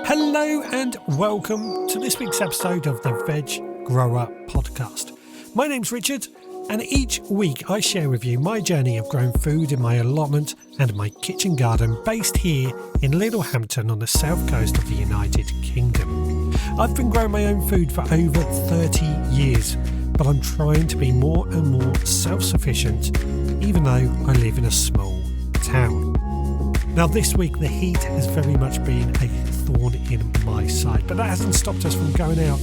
Hello and welcome to this week's episode of the Veg Grower Podcast. My name's Richard, and each week I share with you my journey of growing food in my allotment and my kitchen garden based here in Littlehampton on the south coast of the United Kingdom. I've been growing my own food for over 30 years, but I'm trying to be more and more self-sufficient, even though I live in a small town. Now this week the heat has very much been a thorn in my side, but that hasn't stopped us from going out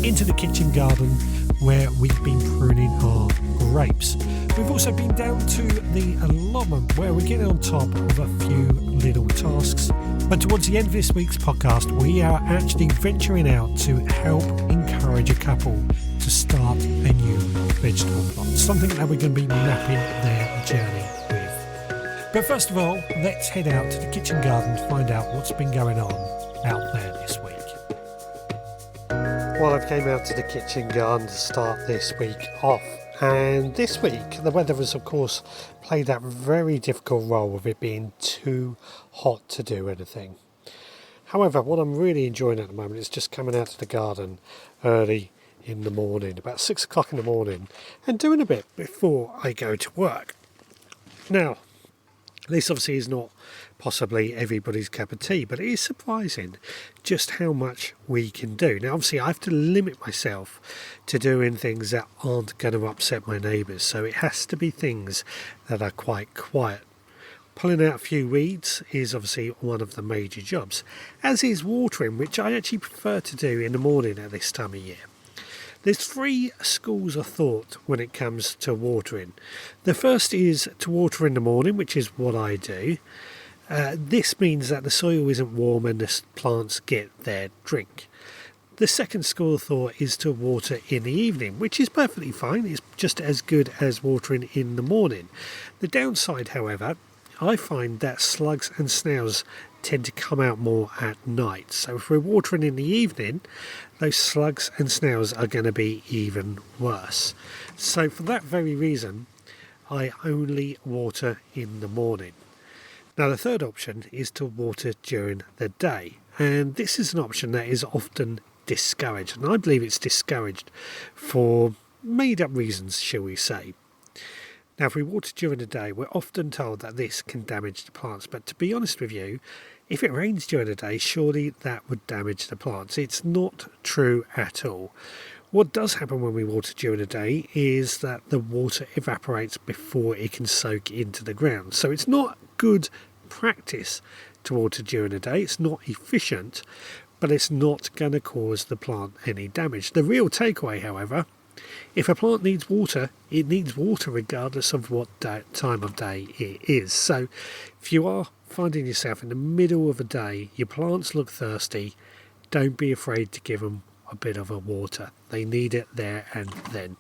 into the kitchen garden where we've been pruning our grapes. We've also been down to the allotment where we're getting on top of a few little tasks. But towards the end of this week's podcast, we are actually venturing out to help encourage a couple to start a new vegetable plot, something that we're going to be mapping their journey with. But first of all, let's head out to the kitchen garden to find out what's been going on out there this week. Well, I've came out to the kitchen garden to start this week off. And this week, the weather has, of course, played that very difficult role with it being too hot to do anything. However, what I'm really enjoying at the moment is just coming out to the garden early in the morning, about 6 o'clock in the morning, and doing a bit before I go to work. Now, this obviously is not possibly everybody's cup of tea, but it is surprising just how much we can do. Now, obviously, I have to limit myself to doing things that aren't going to upset my neighbours, so it has to be things that are quite quiet. Pulling out a few weeds is obviously one of the major jobs, as is watering, which I actually prefer to do in the morning at this time of year. There's 3 schools of thought when it comes to watering. The first is to water in the morning, which is what I do. This means that the soil isn't warm and the plants get their drink. The second school of thought is to water in the evening, which is perfectly fine. It's just as good as watering in the morning. The downside, however, I find that slugs and snails tend to come out more at night. So if we're watering in the evening, those slugs and snails are going to be even worse. So for that very reason, I only water in the morning. Now the third option is to water during the day. And this is an option that is often discouraged. And I believe it's discouraged for made up reasons, shall we say. Now, if we water during the day, we're often told that this can damage the plants. But to be honest with you, if it rains during the day, surely that would damage the plants. It's not true at all. What does happen when we water during the day is that the water evaporates before it can soak into the ground. So it's not good practice to water during the day. It's not efficient, but it's not going to cause the plant any damage. The real takeaway, however, if a plant needs water, it needs water regardless of what time of day it is. So if you are finding yourself in the middle of a day, your plants look thirsty, don't be afraid to give them a bit of a water. They need it there and then.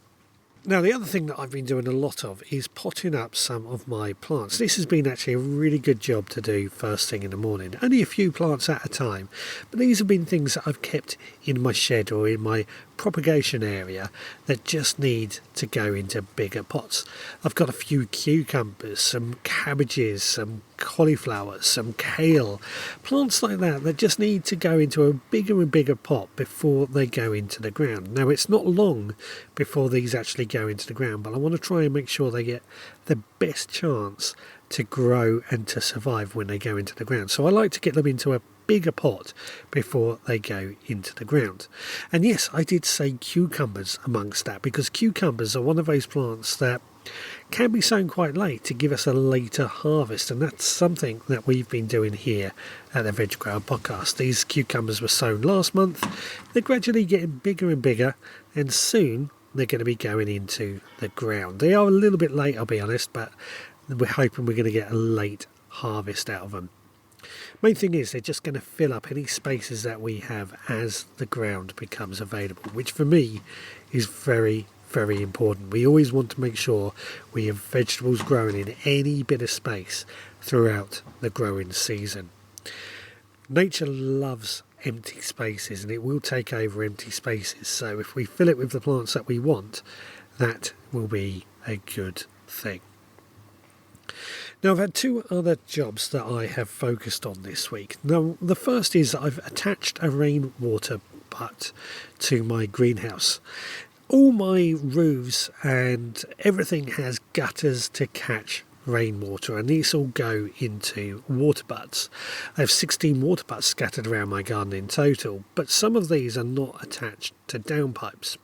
Now, the other thing that I've been doing a lot of is potting up some of my plants. This has been actually a really good job to do first thing in the morning. Only a few plants at a time, but these have been things that I've kept in my shed or in my propagation area that just need to go into bigger pots. I've got a few cucumbers, some cabbages, some cauliflowers, some kale, plants like that just need to go into a bigger and bigger pot before they go into the ground. Now, it's not long before these actually go into the ground, but I want to try and make sure they get the best chance to grow and to survive when they go into the ground. So I like to get them into a bigger pot before they go into the ground. And yes, I did say cucumbers amongst that, because cucumbers are one of those plants that can be sown quite late to give us a later harvest, and that's something that we've been doing here at the Veg Grower Podcast. These cucumbers were sown last month. They're gradually getting bigger and bigger, and soon they're going to be going into the ground. They are a little bit late, I'll be honest, but we're hoping we're going to get a late harvest out of them. Main thing is they're just going to fill up any spaces that we have as the ground becomes available, which for me is very, very important. We always want to make sure we have vegetables growing in any bit of space throughout the growing season. Nature loves empty spaces, and it will take over empty spaces. So if we fill it with the plants that we want, that will be a good thing. Now, I've had two other jobs that I have focused on this week. Now, the first is I've attached a rainwater butt to my greenhouse. All my roofs and everything has gutters to catch rainwater, and these all go into water butts. I have 16 water butts scattered around my garden in total, but some of these are not attached to downpipes.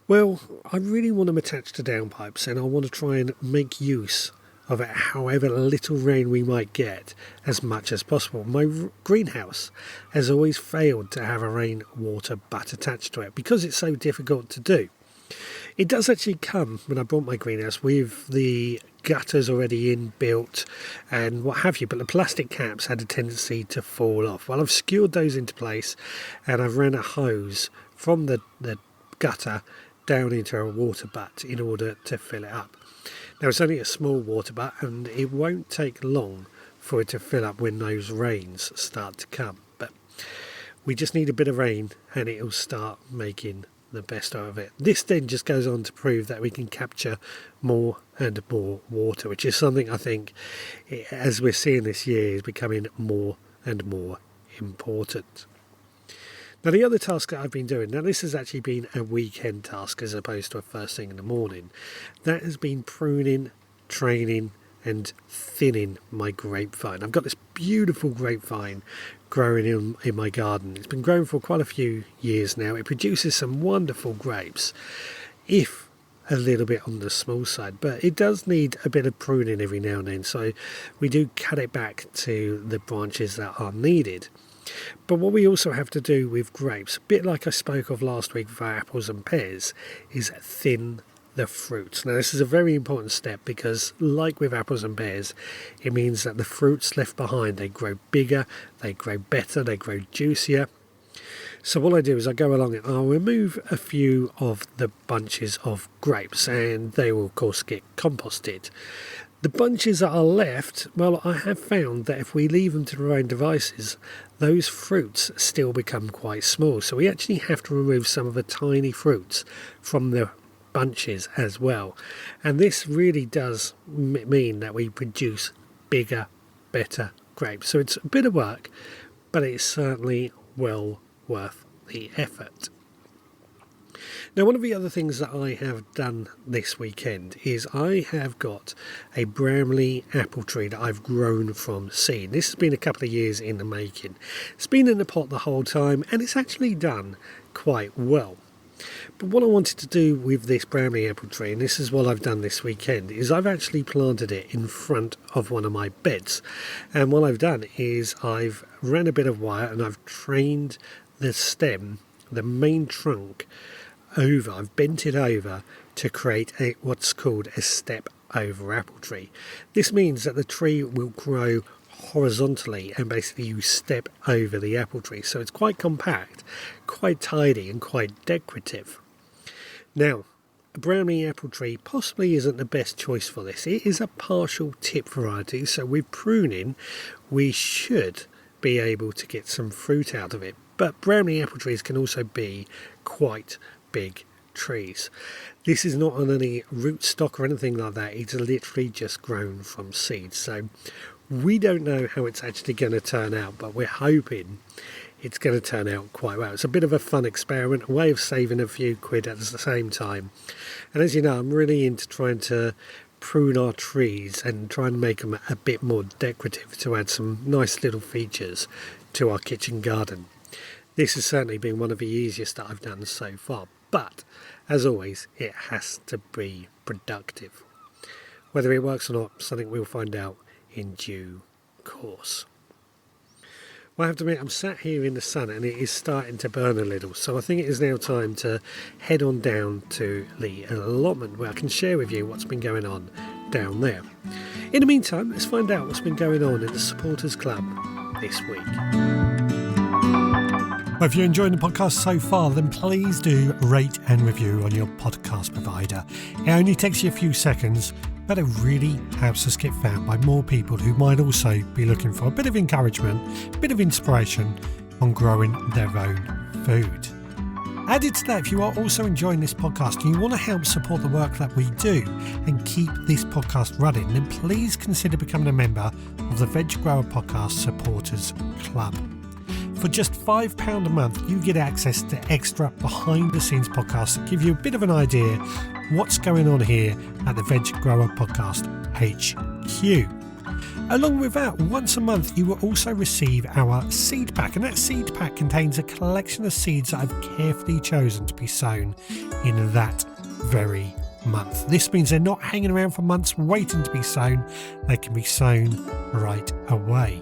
Well, I really want them attached to downpipes, and I want to try and make use of it, however little rain we might get, as much as possible. My greenhouse has always failed to have a rainwater butt attached to it because it's so difficult to do. It does actually come, when I bought my greenhouse, with the gutters already inbuilt and what have you, but the plastic caps had a tendency to fall off. Well, I've secured those into place, and I've ran a hose from the gutter down into a water butt in order to fill it up. Now, it's only a small water butt, and it won't take long for it to fill up when those rains start to come, but we just need a bit of rain and it'll start making the best of it. This then just goes on to prove that we can capture more and more water, which is something I think, as we're seeing this year, is becoming more and more important. Now, the other task that I've been doing, now this has actually been a weekend task as opposed to a first thing in the morning, that has been pruning, training and thinning my grapevine. I've got this beautiful grapevine growing in my garden. It's been growing for quite a few years now. It produces some wonderful grapes, if a little bit on the small side, but it does need a bit of pruning every now and then, so we do cut it back to the branches that are needed. But what we also have to do with grapes, a bit like I spoke of last week for apples and pears, is thin the fruits. Now, this is a very important step because, like with apples and pears, it means that the fruits left behind, they grow bigger, they grow better, they grow juicier. So what I do is I go along and I'll remove a few of the bunches of grapes, and they will of course get composted. The bunches that are left, well, I have found that if we leave them to their own devices, those fruits still become quite small. So we actually have to remove some of the tiny fruits from the bunches as well. And this really does mean that we produce bigger, better grapes. So it's a bit of work, but it's certainly well worth the effort. Now, one of the other things that I have done this weekend is I have got a Bramley apple tree that I've grown from seed. This has been a couple of years in the making. It's been in the pot the whole time, and it's actually done quite well. But what I wanted to do with this Bramley apple tree, and this is what I've done this weekend, is I've actually planted it in front of one of my beds. And what I've done is I've ran a bit of wire and I've trained the stem, the main trunk, over. I've bent it over to create what's called a step over apple tree. This means that the tree will grow horizontally, and basically you step over the apple tree. So it's quite compact, quite tidy and quite decorative. Now, a Bramley apple tree possibly isn't the best choice for this. It is a partial tip variety, so with pruning we should be able to get some fruit out of it. But Bramley apple trees can also be quite big trees. This is not on any rootstock or anything like that. It's literally just grown from seeds. So we don't know how it's actually going to turn out, but we're hoping it's going to turn out quite well. It's a bit of a fun experiment, a way of saving a few quid at the same time. And as you know, I'm really into trying to prune our trees and try and make them a bit more decorative to add some nice little features to our kitchen garden. This has certainly been one of the easiest that I've done so far, but as always, it has to be productive. Whether it works or not, something we'll find out in due course. Well, I have to admit, I'm sat here in the sun and it is starting to burn a little, so I think it is now time to head on down to the allotment where I can share with you what's been going on down there. In the meantime, let's find out what's been going on at the Supporters Club this week. Well, if you're enjoying the podcast so far, then please do rate and review on your podcast provider. It only takes you a few seconds, but it really helps us get found by more people who might also be looking for a bit of encouragement, a bit of inspiration on growing their own food. Added to that, if you are also enjoying this podcast and you want to help support the work that we do and keep this podcast running, then please consider becoming a member of the Veg Grower Podcast Supporters Club. For just £5 a month, you get access to extra behind-the-scenes podcasts that give you a bit of an idea what's going on here at the Veg Grower Podcast HQ. Along with that, once a month you will also receive our seed pack, and that seed pack contains a collection of seeds that I've carefully chosen to be sown in that very month. This means they're not hanging around for months waiting to be sown, they can be sown right away.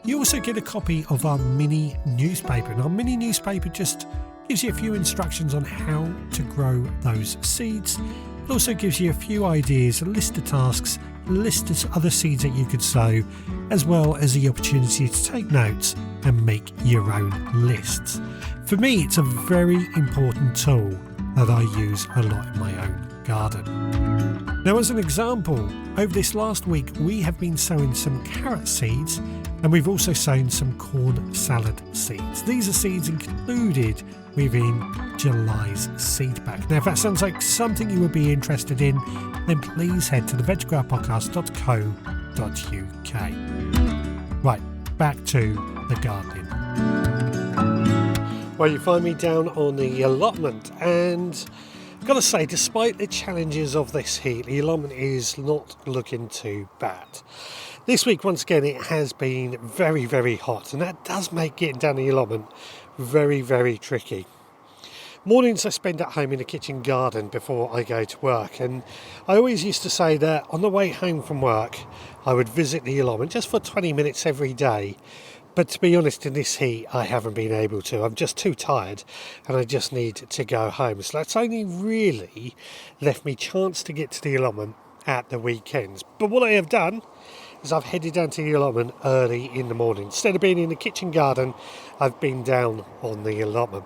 You also get a copy of our mini newspaper, and our mini newspaper just gives you a few instructions on how to grow those seeds. It also gives you a few ideas, a list of tasks, a list of other seeds that you could sow, as well as the opportunity to take notes and make your own lists. For me, it's a very important tool that I use a lot in my own garden. Now, as an example, over this last week, we have been sowing some carrot seeds, and we've also sown some corn salad seeds. These are seeds included within July's seed pack. Now, if that sounds like something you would be interested in, then please head to the veggrowerpodcast.co.uk. Right, back to the gardening. Well, you find me down on the allotment, and I've got to say, despite the challenges of this heat, the allotment is not looking too bad. This week, once again, it has been very, very hot, and that does make getting down the allotment very, very tricky. Mornings I spend at home in the kitchen garden before I go to work, and I always used to say that on the way home from work I would visit the allotment just for 20 minutes every day, but to be honest, in this heat I haven't been able to. I'm just too tired and I just need to go home, so that's only really left me chance to get to the allotment at the weekends. But what I have done is I've headed down to the allotment early in the morning. Instead of being in the kitchen garden, I've been down on the allotment.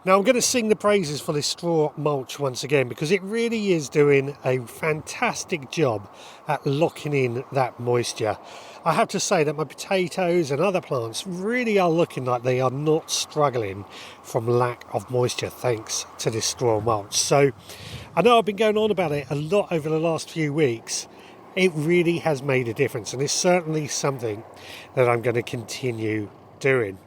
Now I'm going to sing the praises for this straw mulch once again, because it really is doing a fantastic job at locking in that moisture. I have to say that my potatoes and other plants really are looking like they are not struggling from lack of moisture thanks to this straw mulch. So I know I've been going on about it a lot over the last few weeks. It really has made a difference, and it's certainly something that I'm going to continue doing.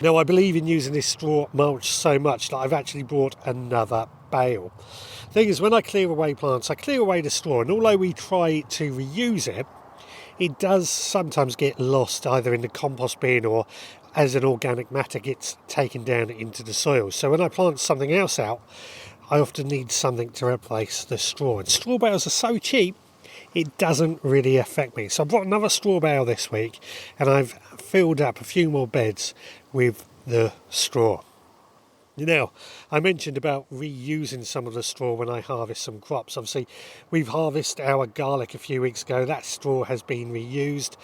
Now, I believe in using this straw mulch so much that I've actually brought another bale. The thing is, when I clear away plants, I clear away the straw, and although we try to reuse it, it does sometimes get lost either in the compost bin or as an organic matter gets taken down into the soil. So when I plant something else out, I often need something to replace the straw. And straw bales are so cheap, it doesn't really affect me. So I brought another straw bale this week, and I've filled up a few more beds with the straw. Now, I mentioned about reusing some of the straw when I harvest some crops. Obviously, we've harvested our garlic a few weeks ago. That straw has been reused.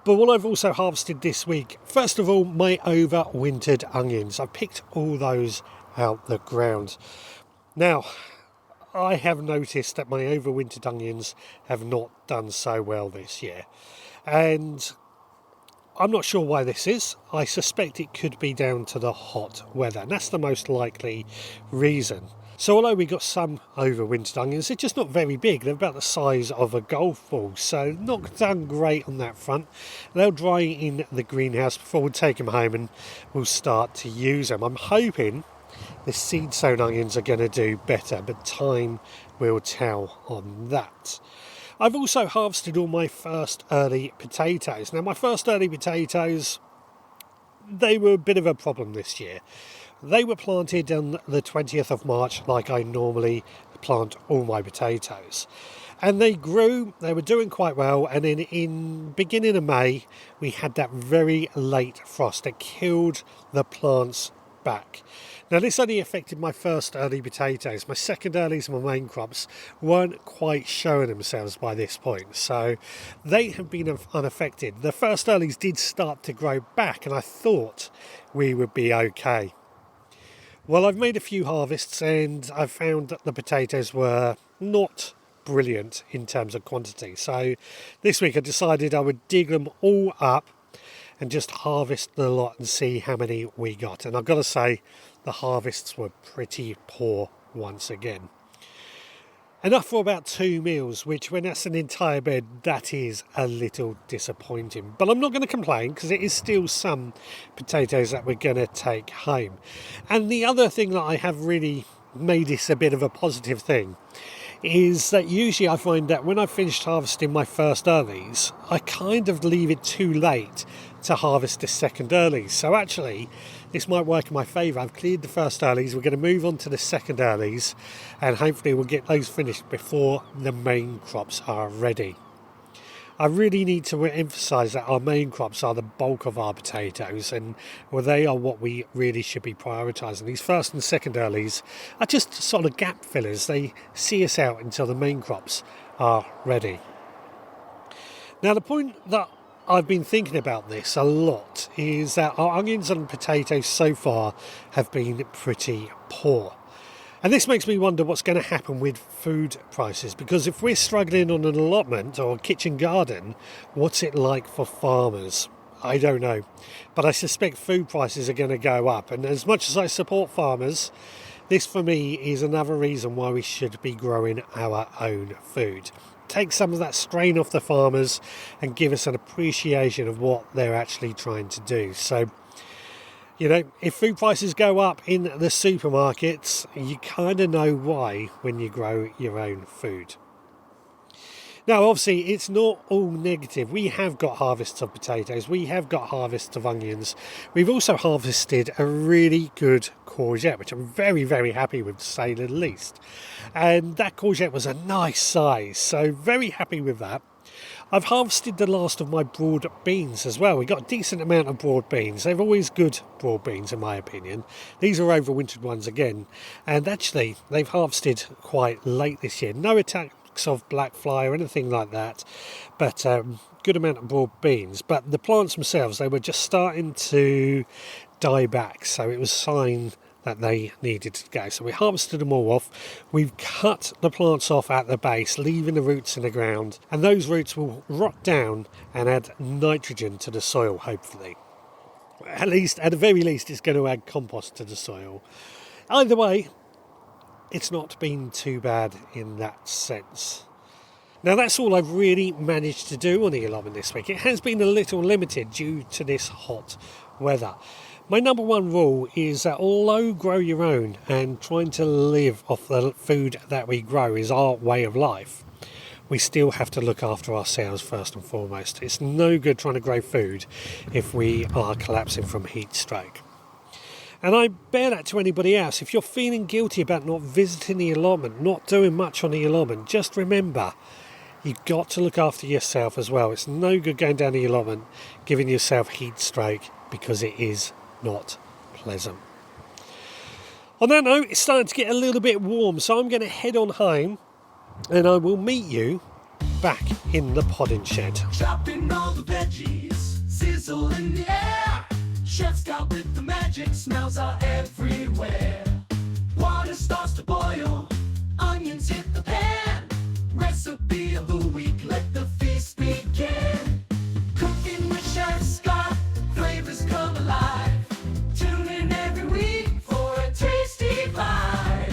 But what I've also harvested this week, first of all, my overwintered onions. I picked all those out the ground. Now, I have noticed that my overwintered onions have not done so well this year. And I'm not sure why this is. I suspect it could be down to the hot weather, and that's the most likely reason. So although we got some overwintered onions, they're just not very big. They're about the size of a golf ball, so not done great on that front. They'll dry in the greenhouse before we take them home and we'll start to use them. I'm hoping the seed sown onions are going to do better, but time will tell on that. I've also harvested all my first early potatoes. Now, my first early potatoes, they were a bit of a problem this year. They were planted on the 20th of March, like I normally plant all my potatoes. And they grew, they were doing quite well, and then in beginning of May, we had that very late frost that killed the plants back. Now, this only affected my first early potatoes. My second earlies and my main crops weren't quite showing themselves by this point, so they have been unaffected. The first earlies did start to grow back, and I thought we would be okay. Well, I've made a few harvests, and I've found that the potatoes were not brilliant in terms of quantity. So this week I decided I would dig them all up and just harvest the lot and see how many we got. And I've got to say, the harvests were pretty poor once again. Enough for about 2 meals, which when that's an entire bed, that is a little disappointing. But I'm not going to complain because it is still some potatoes that we're going to take home. And the other thing that I have really made this a bit of a positive thing is that usually I find that when I've finished harvesting my first earlies, I kind of leave it too late to harvest the second earlies. So actually, this might work in my favour. I've cleared the first earlies, we're going to move on to the second earlies, and hopefully we'll get those finished before the main crops are ready. I really need to emphasise that our main crops are the bulk of our potatoes, and they are what we really should be prioritising. These first and second earlies are just sort of gap fillers. They see us out until the main crops are ready. Now, the point that I've been thinking about this a lot is that our onions and potatoes so far have been pretty poor. And this makes me wonder what's going to happen with food prices, because if we're struggling on an allotment or a kitchen garden, what's it like for farmers? I don't know, but I suspect food prices are going to go up. And as much as I support farmers, this for me is another reason why we should be growing our own food. Take some of that strain off the farmers and give us an appreciation of what they're actually trying to do. So, if food prices go up in the supermarkets, you kind of know why when you grow your own food. Now, obviously, it's not all negative. We have got harvests of potatoes. We have got harvests of onions. We've also harvested a really good courgette, which I'm very, very happy with, to say the least. And that courgette was a nice size, so very happy with that. I've harvested the last of my broad beans as well. We got a decent amount of broad beans. They're always good broad beans in my opinion. These are overwintered ones again. And actually, they've harvested quite late this year. No attacks of black fly or anything like that. But good amount of broad beans. But the plants themselves, they were just starting to die back. So it was a sign that they needed to go. So we harvested them all off. We've cut the plants off at the base, leaving the roots in the ground, and those roots will rot down and add nitrogen to the soil, hopefully. At the very least, it's going to add compost to the soil. Either way, it's not been too bad in that sense. Now, that's all I've really managed to do on the allotment this week. It has been a little limited due to this hot weather. My number one rule is that although grow your own and trying to live off the food that we grow is our way of life, we still have to look after ourselves first and foremost. It's no good trying to grow food if we are collapsing from heat stroke. And I bear that to anybody else. If you're feeling guilty about not visiting the allotment, not doing much on the allotment, just remember, you've got to look after yourself as well. It's no good going down the allotment, giving yourself heat stroke, because it is not pleasant. On that note, it's starting to get a little bit warm, so I'm going to head on home and I will meet you back in the podding shed. Chopping all the veggies, sizzle in the air. Chef's got with the magic, smells are everywhere. Water starts to boil, onions hit the pan. Recipe of the week, let the feast begin. Cooking with Chef Scott, flavors come alive. Tune in every week for a tasty bite.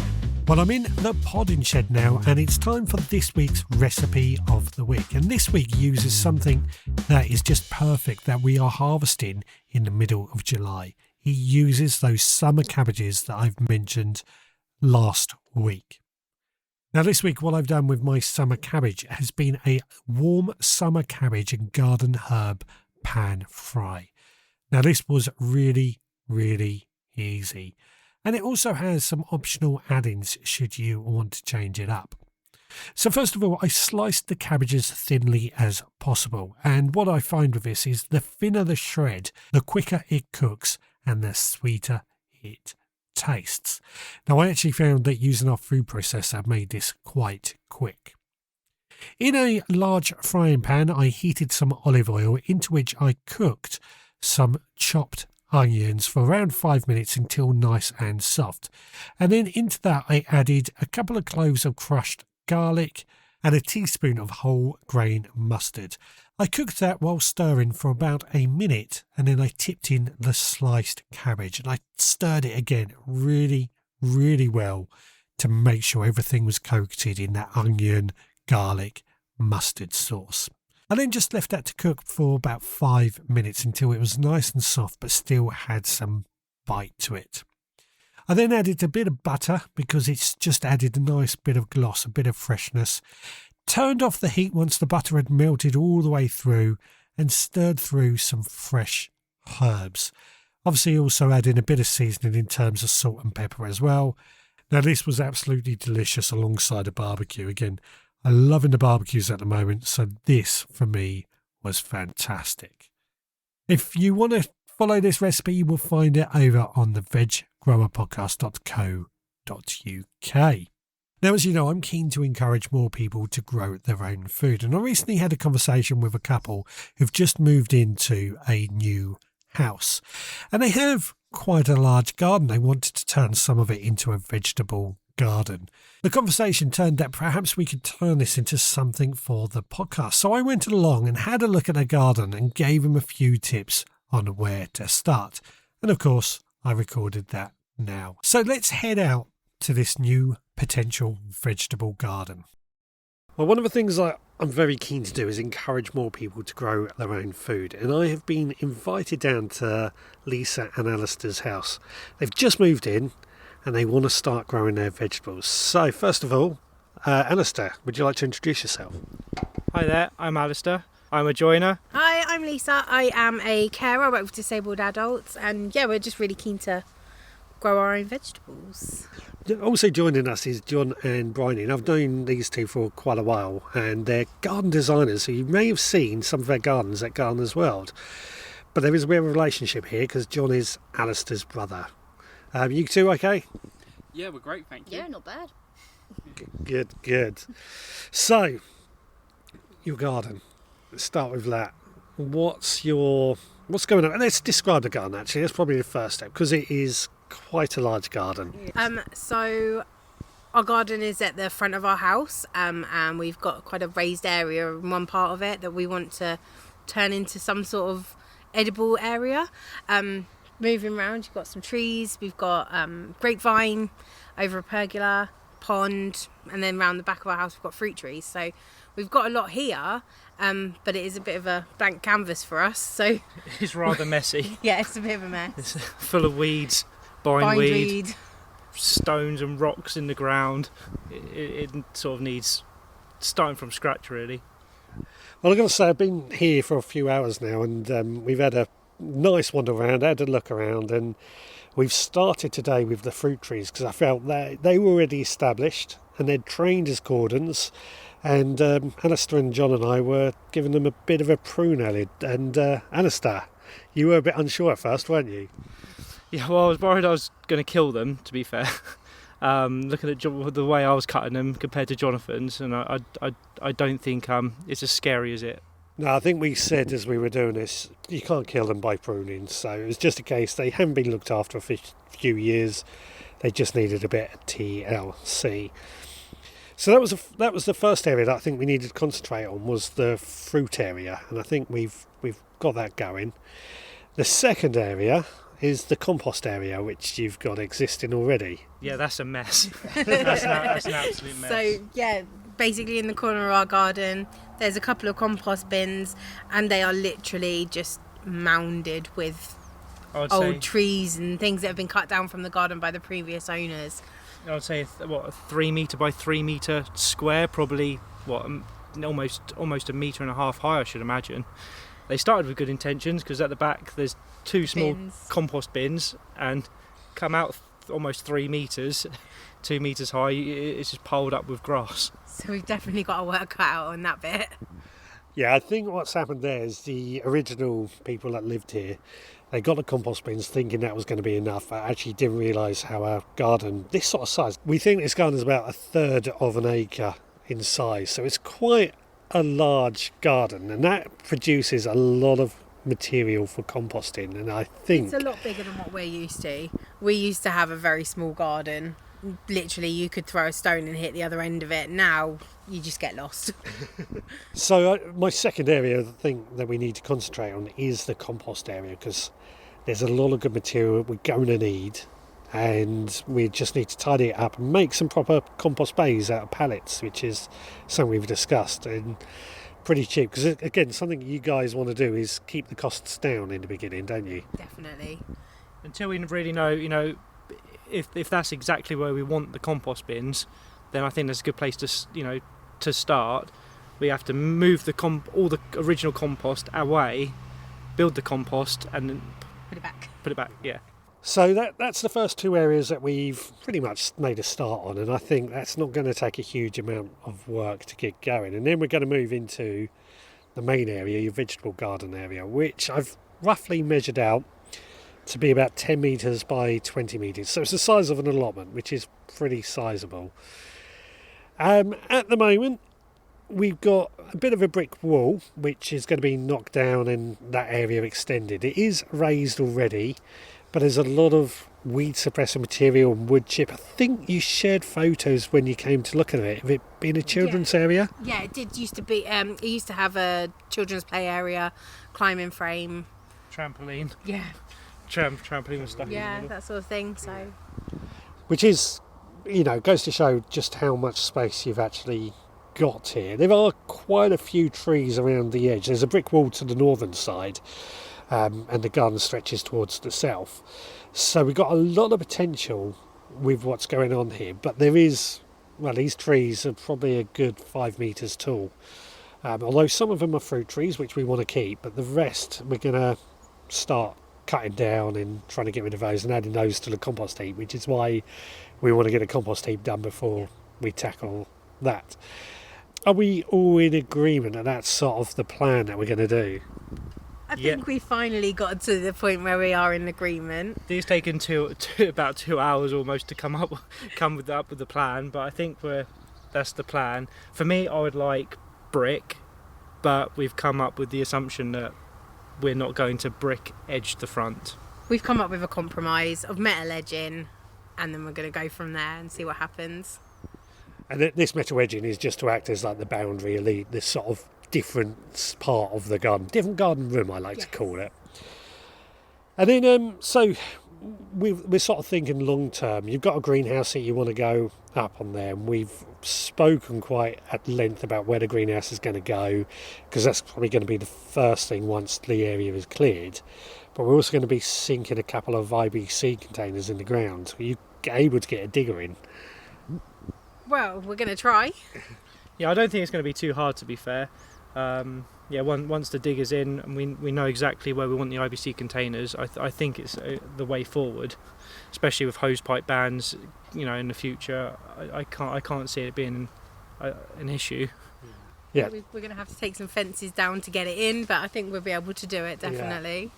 Well, I'm in the podding shed now, and it's time for this week's recipe of the week. And this week uses something that is just perfect, that we are harvesting in the middle of July. It uses those summer cabbages that I've mentioned last week. Now, this week, what I've done with my summer cabbage has been a warm summer cabbage and garden herb pan fry. Now, this was really, really easy. And it also has some optional add-ins should you want to change it up. So first of all, I sliced the cabbages thinly as possible. And what I find with this is the thinner the shred, the quicker it cooks and the sweeter it tastes. Now, I actually found that using our food processor made this quite quick. In a large frying pan, I heated some olive oil into which I cooked some chopped onions for around 5 minutes until nice and soft. And then into that I added a couple of cloves of crushed garlic and a teaspoon of whole grain mustard. I cooked that while stirring for about a minute, and then I tipped in the sliced cabbage, and I stirred it again really, really well to make sure everything was coated in that onion, garlic, mustard sauce. I then just left that to cook for about 5 minutes until it was nice and soft but still had some bite to it. I then added a bit of butter because it's just added a nice bit of gloss, a bit of freshness. Turned off the heat once the butter had melted all the way through and stirred through some fresh herbs. Obviously also adding a bit of seasoning in terms of salt and pepper as well. Now this was absolutely delicious alongside a barbecue. Again, I'm loving the barbecues at the moment, so this for me was fantastic. If you want to follow this recipe, you will find it over on the veggrowerpodcast.co.uk. Now, as you know, I'm keen to encourage more people to grow their own food, and I recently had a conversation with a couple who've just moved into a new house, and they have quite a large garden. They wanted to turn some of it into a vegetable garden. The conversation turned that perhaps we could turn this into something for the podcast. So I went along and had a look at their garden and gave them a few tips on where to start. And of course, I recorded that now. So let's head out to this new potential vegetable garden. Well, one of the things I'm very keen to do is encourage more people to grow their own food. And I have been invited down to Lisa and Alistair's house. They've just moved in and they want to start growing their vegetables. So first of all, Alistair, would you like to introduce yourself? Hi there, I'm Alistair. I'm a joiner. Hi, I'm Lisa. I am a carer. I work with disabled adults, and yeah, we're just really keen to grow our own vegetables. Also joining us is John and Bramley, and I've known these two for quite a while, and they're garden designers, so you may have seen some of their gardens at Gardener's World. But there is a bit of a relationship here because John is Alistair's brother. You two okay? Yeah, we're great, thank you. Yeah, not bad. Good. So, your garden. Let's start with that. What's going on? Let's describe the garden actually. That's probably the first step because it is quite a large garden. So our garden is at the front of our house, and we've got quite a raised area in one part of it that we want to turn into some sort of edible area. Moving around, you've got some trees, we've got grapevine over a pergola, pond, and then round the back of our house we've got fruit trees. So we've got a lot here, but it is a bit of a blank canvas for us. So It's rather messy. yeah, it's a bit of a mess. It's full of weeds, bindweed, stones and rocks in the ground. It sort of needs starting from scratch, really. Well, I've got to say I've been here for a few hours now, and we've had a nice wander around, had a look around, and we've started today with the fruit trees because I felt that they were already established and they'd trained as cordons, and Alistair and John and I were giving them a bit of a prune earlier. And Alistair, you were a bit unsure at first, weren't you? Yeah, well, I was worried I was going to kill them, to be fair. Looking at the way I was cutting them compared to Jonathan's, and I don't think it's as scary as it. No, I think we said as we were doing this, you can't kill them by pruning. So it was just a case they haven't been looked after for a few years. They just needed a bit of TLC. So that was the first area that I think we needed to concentrate on, was the fruit area, and I think we've got that going. The second area is the compost area, which you've got existing already. Yeah, that's a mess. that's an absolute mess. So yeah, basically in the corner of our garden there's a couple of compost bins, and they are literally just mounded with old trees and things that have been cut down from the garden by the previous owners. I would say a 3 metre by 3 metre square, probably almost a metre and a half high, I should imagine. They started with good intentions because at the back there's two small compost bins, and come out almost 3 metres, 2 metres high. It's just piled up with grass. So we've definitely got our work cut out on that bit. Yeah, I think what's happened there is the original people that lived here, they got the compost bins thinking that was going to be enough. I actually didn't realise how our garden, this sort of size, we think this garden is about 1/3 of an acre in size. So it's quite a large garden, and that produces a lot of material for composting. And I think it's a lot bigger than what we're used to. We used to have a very small garden, literally you could throw a stone and hit the other end of it. Now you just get lost. So my second area, the thing that we need to concentrate on is the compost area, because there's a lot of good material we're going to need, and we just need to tidy it up and make some proper compost bays out of pallets, which is something we've discussed, and pretty cheap, because again, something you guys want to do is keep the costs down in the beginning, don't you? Definitely. Until we really know, if that's exactly where we want the compost bins, then I think that's a good place to start. We have to move all the original compost away, build the compost, and then Put it back. Yeah. So that's the first two areas that we've pretty much made a start on, and I think that's not going to take a huge amount of work to get going. And then we're going to move into the main area, your vegetable garden area, which I've roughly measured out to be about 10 metres by 20 metres. So it's the size of an allotment, which is pretty sizable. At the moment, we've got a bit of a brick wall, which is going to be knocked down and that area extended. It is raised already, but there's a lot of weed suppressor material and wood chip. I think you shared photos when you came to look at it of it being a children's area. Yeah, it did used to be. It used to have a children's play area, climbing frame. Trampoline. Yeah. Trampoline was stuck in the Yeah, middle. that sort of thing. So. Which is, goes to show just how much space you've actually got here. There are quite a few trees around the edge. There's a brick wall to the northern side, and the garden stretches towards the south. So we've got a lot of potential with what's going on here, but there is, these trees are probably a good 5 metres tall. Although some of them are fruit trees, which we want to keep, but the rest we're going to start cutting down and trying to get rid of those and adding those to the compost heap, which is why we want to get a compost heap done before we tackle that. Are we all in agreement that that's sort of the plan that we're going to do? I think we finally got to the point where we are in agreement. It's taken about 2 hours almost to come up with the plan, but I think that's the plan. For me, I would like brick, but we've come up with the assumption that we're not going to brick edge the front. We've come up with a compromise of metal edging, and then we're going to go from there and see what happens. And this metal edging is just to act as like the boundary, this sort of different part of the garden, different garden room, I like to call it. And then, so we're sort of thinking long term. You've got a greenhouse that you want to go up on there, and we've spoken quite at length about where the greenhouse is going to go, because that's probably going to be the first thing once the area is cleared. But we're also going to be sinking a couple of IBC containers in the ground. Are you able to get a digger in? Well, we're going to try. Yeah, I don't think it's going to be too hard, to be fair. Once the digger's in and we know exactly where we want the IBC containers, I think it's the way forward, especially with hose pipe bans. In the future, I can't see it being an issue. Yeah, we're going to have to take some fences down to get it in, but I think we'll be able to do it, definitely.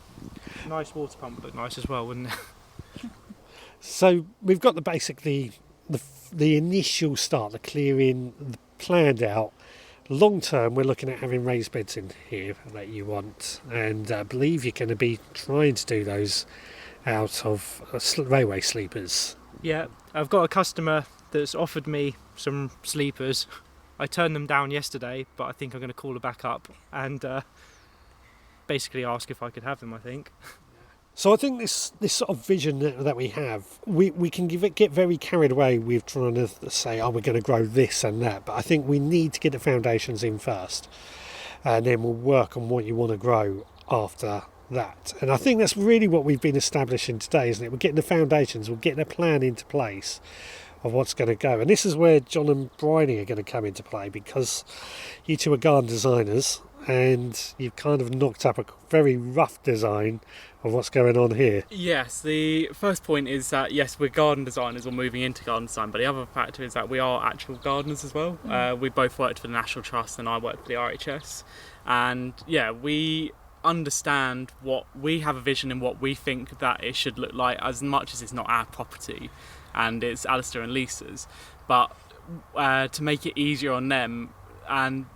Yeah. Nice water pump would look nice as well, wouldn't it? So we've got the initial start, the clearing planned out. Long term, we're looking at having raised beds in here that you want, and I believe you're going to be trying to do those out of railway sleepers. Yeah, I've got a customer that's offered me some sleepers. I turned them down yesterday, but I think I'm going to call her back up and basically ask if I could have them, I think. So I think this sort of vision that we have, we can get very carried away with trying to say, we're going to grow this and that. But I think we need to get the foundations in first, and then we'll work on what you want to grow after that. And I think that's really what we've been establishing today, isn't it? We're getting the foundations, we're getting a plan into place of what's going to go. And this is where John and Bryony are going to come into play, because you two are garden designers, and you've kind of knocked up a very rough design of what's going on here. Yes, the first point is that yes, we're garden designers or moving into garden design, but the other factor is that we are actual gardeners as well. We both worked for the National Trust and I worked for the RHS, and we understand what we have a vision and what we think that it should look like, as much as it's not our property and it's Alistair and Lisa's, but to make it easier on them. And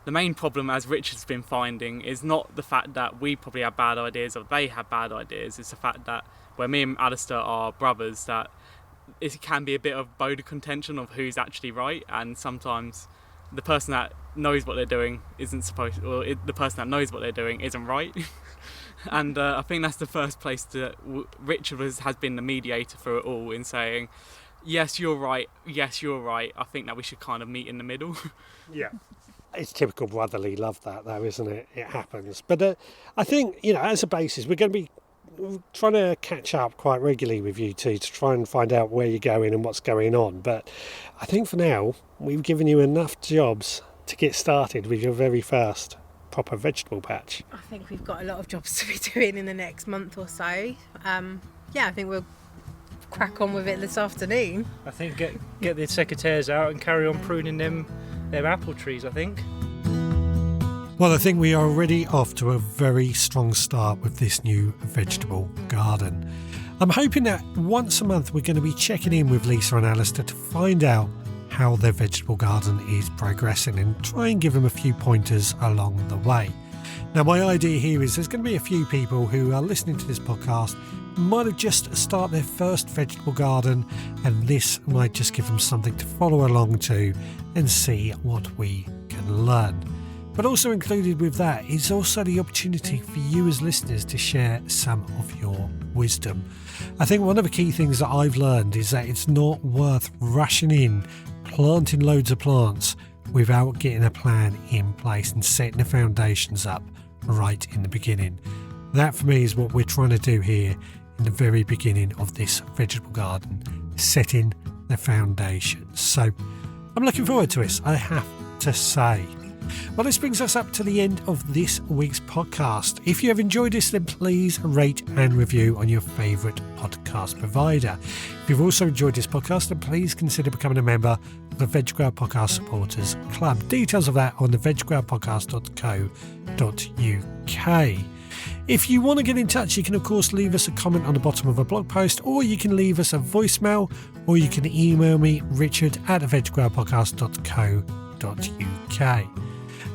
the main problem, as Richard's been finding, is not the fact that we probably have bad ideas or they have bad ideas. It's the fact that where me and Alistair are brothers, that it can be a bit of bone of contention of who's actually right, and sometimes the person that knows what they're doing the person that knows what they're doing isn't right. And I think that's the first place that Richard has been the mediator for it all, in saying, yes, you're right, I think that we should kind of meet in the middle. Yeah. It's typical brotherly love, that though, isn't it? It happens. But I think, as a basis, we're going to be trying to catch up quite regularly with you two to try and find out where you're going and what's going on. But I think for now, we've given you enough jobs to get started with your very first proper vegetable patch. I think we've got a lot of jobs to be doing in the next month or so. I think we'll crack on with it this afternoon. I think get the secateurs out and carry on pruning them apple trees, I think. Well, I think we are already off to a very strong start with this new vegetable garden. I'm hoping that once a month we're going to be checking in with Lisa and Alistair to find out how their vegetable garden is progressing and try and give them a few pointers along the way. Now, my idea here is there's going to be a few people who are listening to this podcast might have just started their first vegetable garden, and this might just give them something to follow along to and see what we can learn. But also included with that is also the opportunity for you as listeners to share some of your wisdom. I think one of the key things that I've learned is that it's not worth rushing in, planting loads of plants without getting a plan in place and setting the foundations up right in the beginning. That for me is what we're trying to do here in the very beginning of this vegetable garden, setting the foundations. So I'm looking forward to it, I have to say. Well, this brings us up to the end of this week's podcast. If you have enjoyed this, then please rate and review on your favourite podcast provider. If you've also enjoyed this podcast, then please consider becoming a member of the Veg Grower Podcast Supporters Club. Details of that on the veggrowerpodcast.co.uk. If you want to get in touch, you can of course leave us a comment on the bottom of a blog post, or you can leave us a voicemail, or you can email me, richard@veggrowerpodcast.co.uk.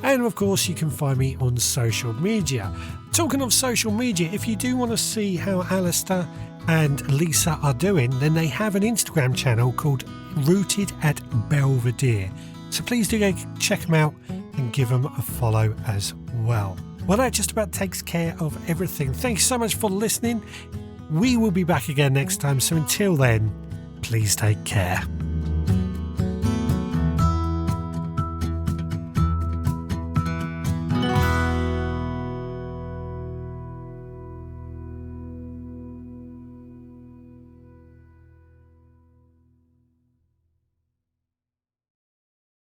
And of course, you can find me on social media. Talking of social media, if you do want to see how Alistair and Lisa are doing, then they have an Instagram channel called Rooted at Belvedere. So please do go check them out and give them a follow as well. Well, that just about takes care of everything. Thanks so much for listening. We will be back again next time. So until then, please take care.